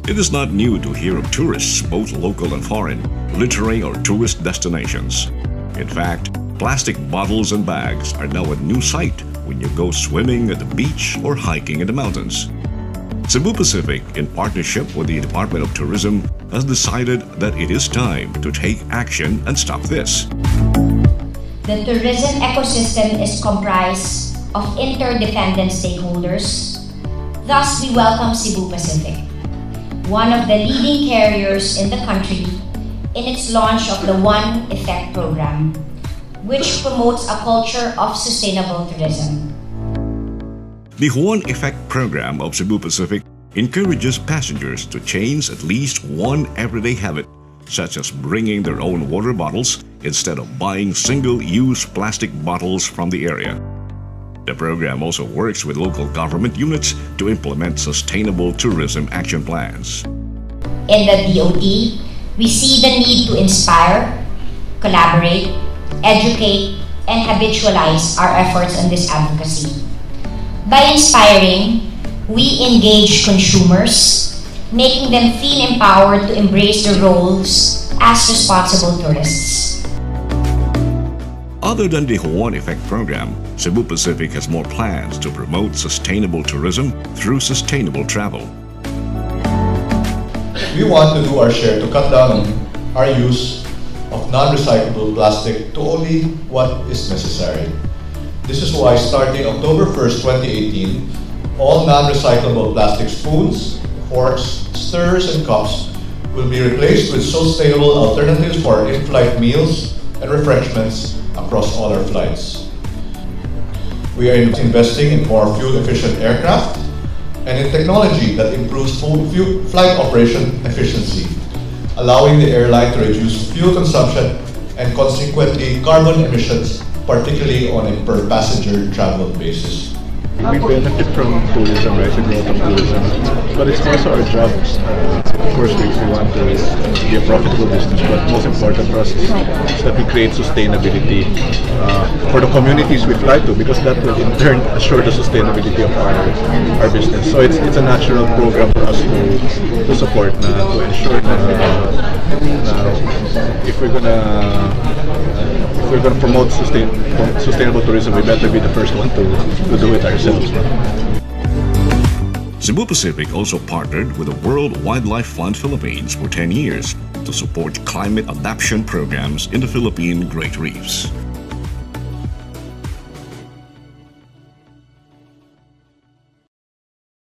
It is not new to hear of tourists, both local and foreign, littering our tourist destinations. In fact, plastic bottles and bags are now a new sight when you go swimming at the beach or hiking in the mountains. Cebu Pacific, in partnership with the Department of Tourism, has decided that it is time to take action and stop this. The tourism ecosystem is comprised of interdependent stakeholders. Thus, we welcome Cebu Pacific, one of the leading carriers in the country, in its launch of the Juan Effect Program, which promotes a culture of sustainable tourism. The Juan Effect Program of Cebu Pacific encourages passengers to change at least one everyday habit, such as bringing their own water bottles instead of buying single-use plastic bottles from the area. The program also works with local government units to implement sustainable tourism action plans. In the DOT, we see the need to inspire, collaborate, educate, and habitualize our efforts on this advocacy. By inspiring, we engage consumers, making them feel empowered to embrace their roles as responsible tourists. Other than the Juan Effect Program, Cebu Pacific has more plans to promote sustainable tourism through sustainable travel. We want to do our share to cut down on our use of non-recyclable plastic to only what is necessary. This is why starting October 1st, 2018, all non-recyclable plastic spoons, forks, stirrers, and cups will be replaced with sustainable alternatives for in-flight meals and refreshments across all our flights. We are investing in more fuel-efficient aircraft and in technology that improves flight operation efficiency, allowing the airline to reduce fuel consumption and consequently carbon emissions, particularly on a per-passenger travel basis. We benefit from tourism, right, the growth of tourism, but it's also our jobs. Of course, we want to be a profitable business, but most important for us is that we create sustainability for the communities we fly to, because that will in turn assure the sustainability of our business. So it's a natural program for us to support, to ensure if we're gonna promote sustainable tourism, we better be the first one to do it ourselves. Cebu Pacific also partnered with the World Wildlife Fund Philippines for 10 years to support climate adaptation programs in the Philippine Great Reefs.